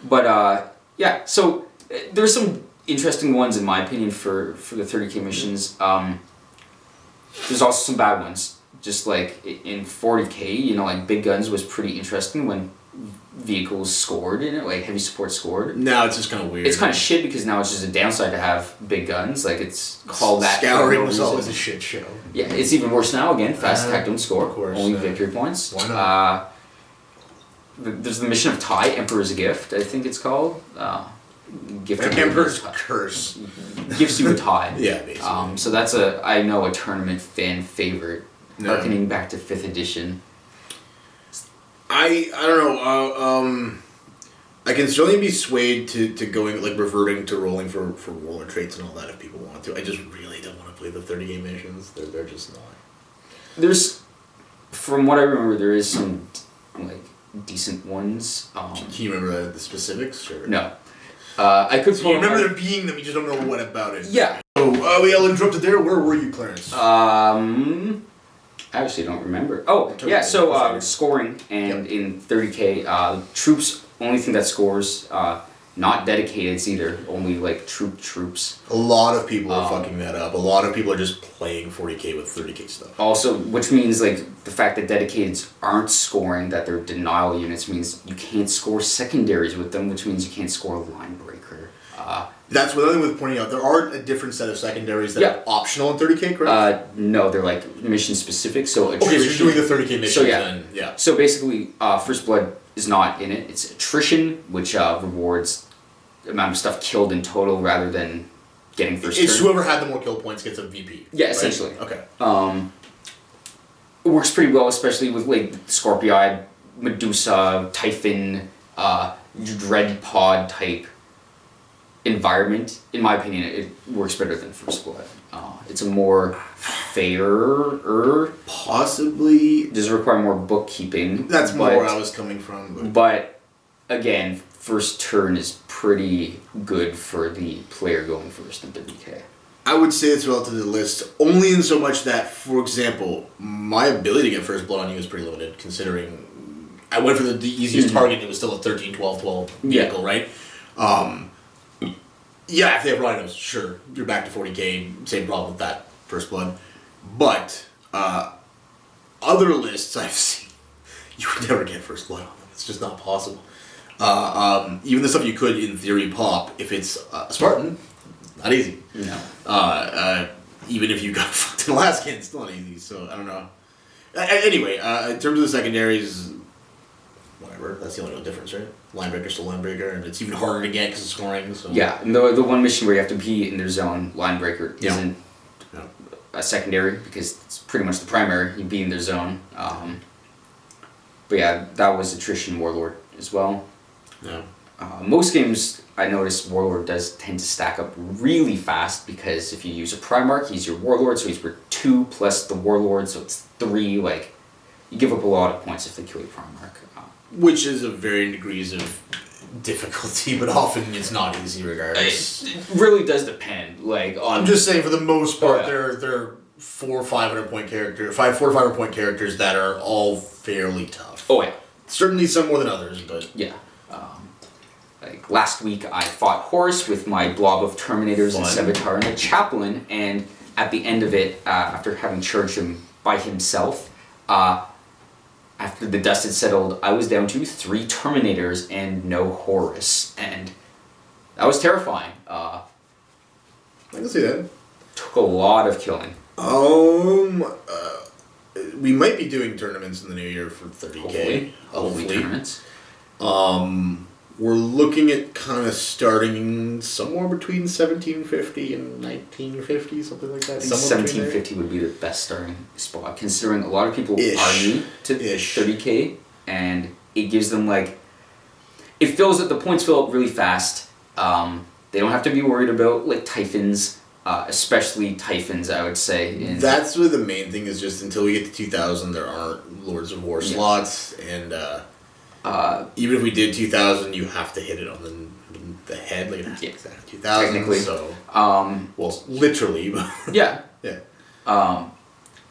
But yeah, so there's some interesting ones in my opinion for the 30k missions. There's also some bad ones. just like in 40k, you know, like big guns was pretty interesting when vehicles scored in it, like heavy support scored. Now it's just kind of weird. It's kind of shit because now it's just a downside to have big guns. Like it's called that. Scouring was always a shit show. Yeah, it's even worse now. Again, fast attack don't score. Of course, only victory points. Why not? There's the Mission of Ty, Emperor's Gift, I think it's called. Gift of Emperor's Curse. Gives you a tie. Yeah, basically. So that's I know a tournament fan favorite, harkening back to 5th edition. I don't know. I can certainly be swayed to going like reverting to rolling for warlord traits and all that if people want to. I just really don't want to play the 30 game missions. They're just not. There's, from what I remember, there is some like decent ones. Can you remember the specifics? Sure. No. I could. So you remember there being them, you just don't know what about it. Yeah. So we all interrupted there. Where were you, Clarence? I actually don't remember. Oh, yeah, so scoring, and in 30k, troops, only thing that scores, not dedicateds either, only like troops. A lot of people are fucking that up. A lot of people are just playing 40k with 30k stuff. Also, which means like the fact that dedicateds aren't scoring, that they're denial units, means you can't score secondaries with them, which means you can't score a line breaker. That's what I'm with pointing out. There are a different set of secondaries that are optional in 30k, correct? No, they're like mission specific. So okay, so you're doing the 30k missions then. Yeah. So basically, First Blood is not in it. It's attrition, which rewards the amount of stuff killed in total rather than getting first It's turn. whoever had the more kill points gets a VP. Yeah, right? essentially. Okay. It works pretty well, especially with like Scorpii, Medusa, Typhon, Dread Pod type environment. In my opinion, it works better than First Blood. It's a more fairer. Possibly. Does require more bookkeeping. That's more where I was coming from. But again, first turn is pretty good for the player going first in 30k. I would say it's relative to the list only in so much that, for example, my ability to get first blood on you is pretty limited, considering I went for the easiest target and it was still a 13, 12, 12 vehicle, right? Yeah, if they have rhinos, sure, you're back to 40k, same problem with that first blood. But other lists I've seen, you would never get first blood on them. It's just not possible. Even the stuff you could, in theory, pop, if it's a Spartan, not easy. No. Even if you got fucked in Alaskan, it's still not easy, so I don't know. Anyway, in terms of the secondaries, whatever, that's the only real difference, right? Linebreaker's still linebreaker, and it's even harder to get because of scoring, so... Yeah, and the one mission where you have to be in their zone, Linebreaker, isn't a secondary, because it's pretty much the primary, you be in their zone. But yeah, that was Attrition Warlord as well. Yeah. Most games, I noticed Warlord does tend to stack up really fast, because if you use a Primarch, he's your Warlord, so he's worth 2 plus the Warlord, so it's 3, like, you give up a lot of points if they kill your Primarch. Which is of varying degrees of difficulty, but often it's not easy regardless. It really does depend, like, on... I'm just saying, for the most part, they're 400 or 500 point characters, 400 or 500 point characters that are all fairly tough. Oh yeah. Certainly some more than others, but... Yeah. Like, last week I fought Horus with my blob of Terminators and Sevatar and a Chaplain, and at the end of it, after having charged him by himself, after the dust had settled, I was down to 3 Terminators and no Horus, and that was terrifying. I can see that. Took a lot of killing. We might be doing tournaments in the new year for 30k. Hopefully tournaments. We're looking at kind of starting somewhere between 1750 and 1950, something like that. I think 1750 would be the best starting spot, considering a lot of people are new to 30k, and it gives them like... It fills up, the points fill up really fast. They don't have to be worried about like Typhons, especially Typhons, I would say. That's really the main thing, is just until we get to 2000, there aren't Lords of War slots, and even if we did 2000, you have to hit it on the head, like exactly 2000. Technically. So, well, literally. But yeah. Yeah.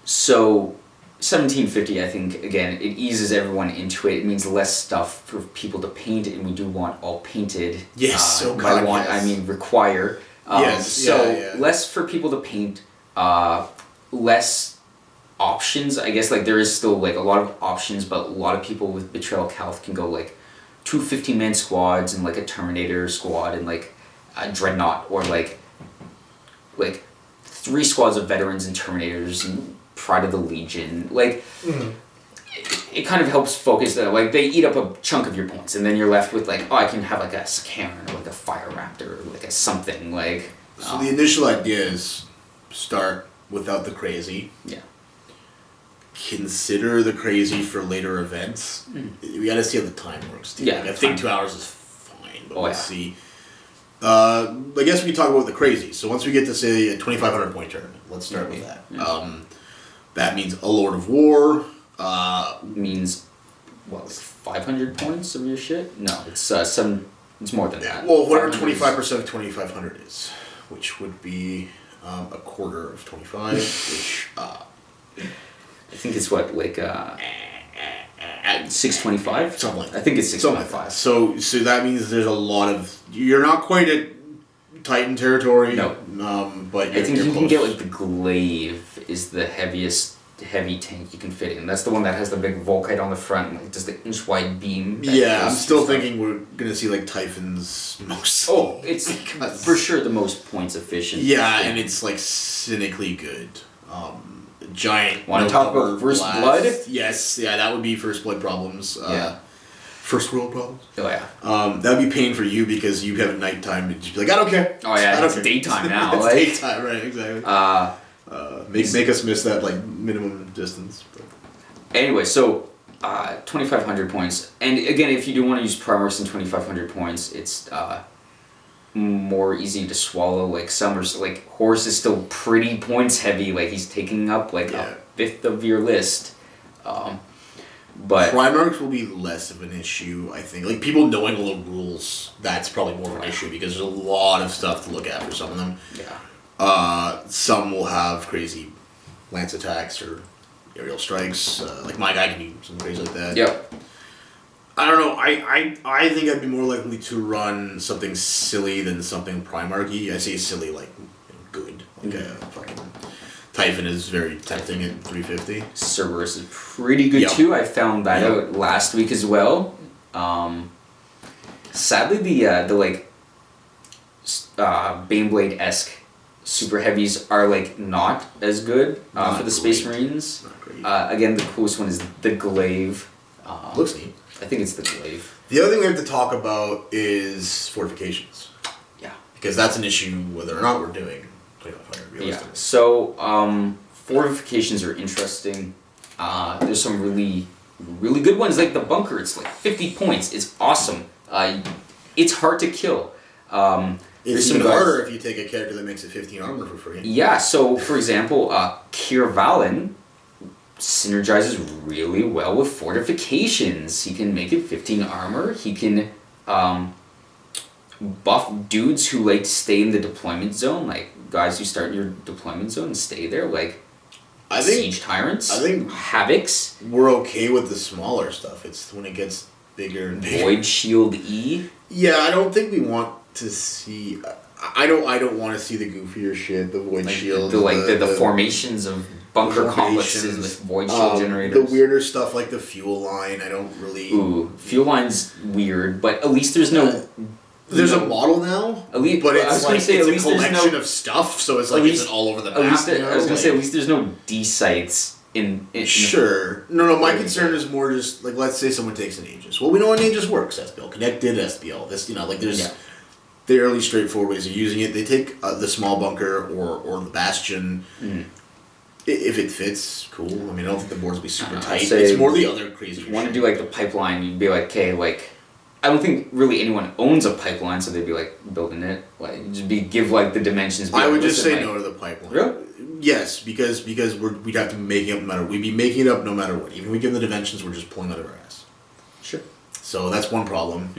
So 1750, I think, again, it eases everyone into it. It means less stuff for people to paint, and we do want all painted. Yes, I mean require. Yes. Less for people to paint, less options. I guess like there is still like a lot of options, but a lot of people with Betrayal Calth can go like 2 15-man squads and like a Terminator squad and like a Dreadnought, or like 3 squads of veterans and Terminators and Pride of the Legion. Like it kind of helps focus that. Like they eat up a chunk of your points, and then you're left with like, oh, I can have like a Scaran or like a Fire Raptor or like a something like. So the initial idea is start without the crazy. Yeah. Consider the crazy for later events. We gotta see how the time works too. Yeah, Like, I think 2 hours is fine, but we'll yeah. see. I guess we can talk about the crazy. So once we get to say a 2,500 point tournament, let's start with that. That means a Lord of War. Means what, like 500 points of your shit? No, it's some. It's more than that. Well, whatever 25% of 2,500 is, which would be a quarter of 25, which. I think it's what, like 625? Something like that. I think it's 625. So that means there's a lot of. You're not quite at Titan territory. No. But I think you're you close. can get like the Glaive is the heaviest heavy tank you can fit in. That's the one that has the big Volkite on the front, like just the inch wide beam. Yeah, I'm still thinking we're gonna see like Typhon's most. Oh, it's for sure the most points efficient. Yeah, and it's like cynically good. Giant. Want to talk about First Blood? Yes, yeah, that would be First Blood problems. Yeah. First world problems. Oh yeah. That would be pain for you because you have nighttime and just be like, I don't care. Oh yeah, I don't it's care. daytime now. It's like, daytime, right? Exactly. Make us miss that like minimum distance. But. Anyway, so 2,500 points, and again, if you do want to use Primarchs in 2,500 points, it's more easy to swallow. Like some are like Horus is still pretty points heavy. Like he's taking up like a fifth of your list. But Primarchs will be less of an issue, I think. Like people knowing all the rules, that's probably more of an issue because there's a lot of stuff to look at for some of them. Yeah. Some will have crazy lance attacks or aerial strikes. Like my guy can do something crazy like that. Yep. I don't know. I think I'd be more likely to run something silly than something Primarchy. I say silly like good. Like a fucking Typhon is very tempting at 350. Cerberus is pretty good too. I found that out last week as well. Sadly, the like Baneblade-esque super heavies are like not as good for the Space Marines. Not great. Again, the coolest one is the Glaive. Looks neat. I think it's the Glaive. The other thing we have to talk about is fortifications. Yeah. Because that's an issue whether or not we're doing 2,500 Yeah. realistically. So fortifications are interesting. There's some really good ones like the bunker. It's like 50 points. It's awesome. It's hard to kill. It's even harder if you take a character that makes it 15 armor for free. Yeah, so for example, Keir Valen synergizes really well with fortifications. He can make it 15 armor. He can buff dudes who like to stay in the deployment zone, like guys who start in your deployment zone and stay there, like Siege Tyrants, Havocs. We're okay with the smaller stuff. It's when it gets bigger and bigger. Void Shield E. Yeah, I don't think we want to see. I don't want to see the goofier shit. The Void Shield. The formations of bunker complexes with Void Shield generators. The weirder stuff like the fuel line. I don't really. Ooh, fuel line's weird, but at least there's no. There's a model now, but it's like it's a collection of stuff, so it's like it's all over the map. I was gonna say at least there's no D sites in Sure. No. My concern is more just like let's say someone takes an Aegis. Well, we know an Aegis works. SBL connected. SBL. This like there's fairly straightforward ways of using it. They take the small bunker or the bastion. If it fits, cool. I mean, I don't think the boards will be super tight. It's more the other crazy. If you want to do like the pipeline, you'd be like, okay, like. I don't think really anyone owns a pipeline, so they'd be like building it. Like just give like the dimensions. I would just say no to the pipeline. Really? Yes, because we'd have to make it up no matter. We'd be making it up no matter what. Even if we give them the dimensions, we're just pulling out of our ass. Sure. So that's one problem.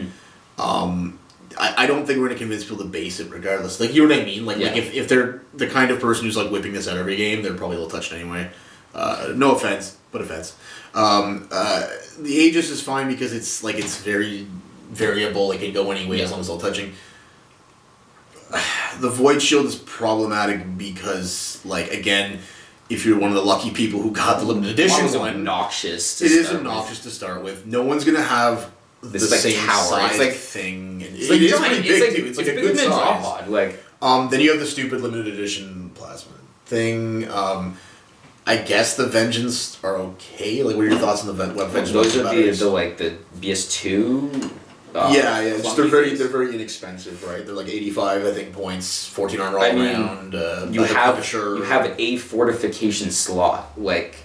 I don't think we're gonna convince people to base it regardless. Like you know what I mean? Like if they're the kind of person who's like whipping this out every game, they're probably a little touched anyway. No offense, but offense. The Aegis is fine because it's very variable. It can go any way as long as it's all touching. The Void Shield is problematic because, like, again, if you're one of the lucky people who got the limited edition Models are one, obnoxious. it is obnoxious to start with. No one's gonna have This the like same tower. size It's like thing. it's like it is giant. pretty big too. It's like a bigger good than a drop size. pod. Like Then you have the stupid limited edition plasma thing. I guess the Vengeance are okay. Like, what are your thoughts on the what Vengeance? those are batteries? the like the BS2. Yeah. Just they're flunky very things. inexpensive, right? They're like 85, I think, points, 14 armor all I mean, around. You like a have Punisher. you have a fortification slot like.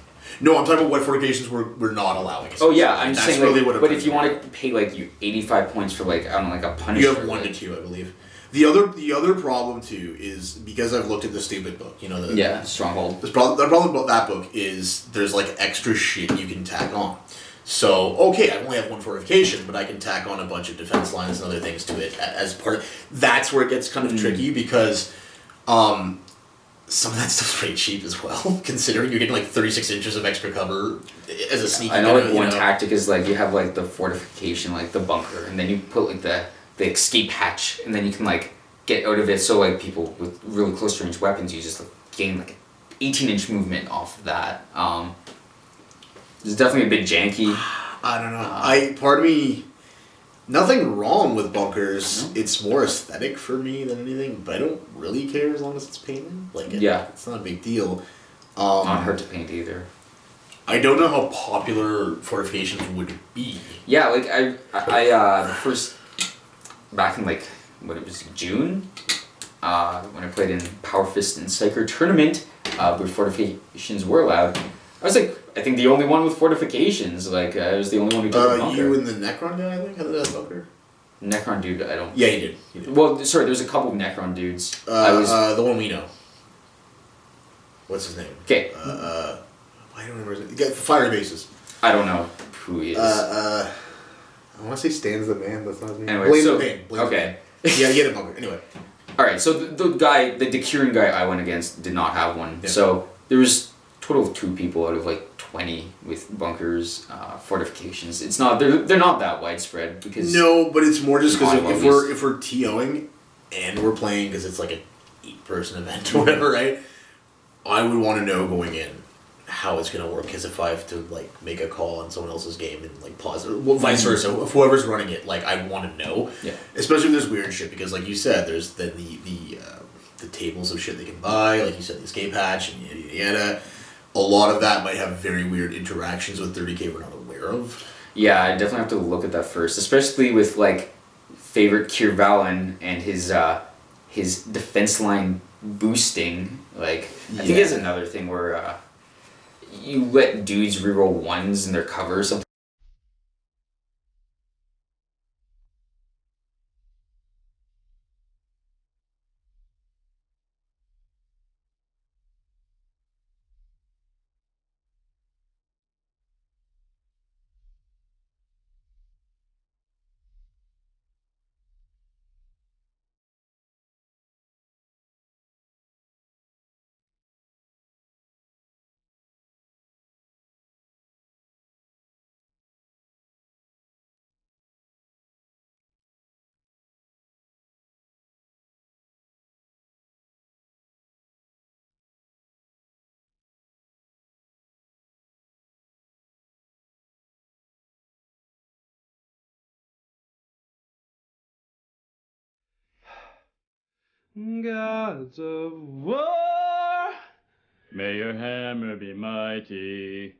No, I'm talking about what fortifications we're not allowing. Oh yeah, I'm That's saying really like, what. but if you want to pay like you 85 points for like I don't know like a Punisher, you have 1 to 2, I believe. The other problem too is because I've looked at the stupid book. You know the Stronghold. The problem about that book is there's like extra shit you can tack on. So okay, I only have 1 fortification, but I can tack on a bunch of defense lines and other things to it as part. That's where it gets kind of tricky because. Some of that stuff's pretty cheap as well, considering you're getting like 36 inches of extra cover as a sneaky. I know like one tactic is like you have like the fortification, like the bunker, and then you put like the escape hatch, and then you can like get out of it. So like people with really close range weapons, you just like, gain like 18-inch movement off of that. It's definitely a bit janky. I don't know. Part of me. Nothing wrong with bunkers. No. It's more aesthetic for me than anything, but I don't really care as long as it's painted. Like, it's not a big deal. Not hard to paint either. I don't know how popular fortifications would be. Yeah, like I the first back in like what it was June, when I played in Power Fist and Psyker tournament, where fortifications were allowed. I was like, I think the only one with fortifications. Like, I was the only one who took a bunker. You and the Necron guy, I think, had that bunker. Necron dude, I don't. Yeah, you did. Well, sorry, there's a couple of Necron dudes. The one we know. What's his name? Okay. I don't remember his name. Fire Bases. I don't know who he is. I want to say Stan's the man. That's not his name. Anyway, Blame so, the pain. okay. Yeah, he had a bunker. Anyway. All right. So the Decuring guy I went against did not have one. Yeah. So there was a total of 2 people out of like 20 with bunkers, fortifications. It's not they're not that widespread because no, but it's more just because if always- we're TOing and we're playing because it's like an 8-person event or whatever, right? I would want to know going in how it's gonna work because if I have to like make a call on someone else's game and like pause, or vice versa, if whoever's running it, like I want to know. Yeah. Especially if there's weird shit because, like you said, there's the tables of shit they can buy, like you said, the escape hatch and yada yada yada. A lot of that might have very weird interactions with 30k we're not aware of. Yeah, I definitely have to look at that first, especially with like favorite Kier Valen and his defense line boosting. Like I think it's another thing where you let dudes reroll 1s in their cover or something. Gods of war, may your hammer be mighty.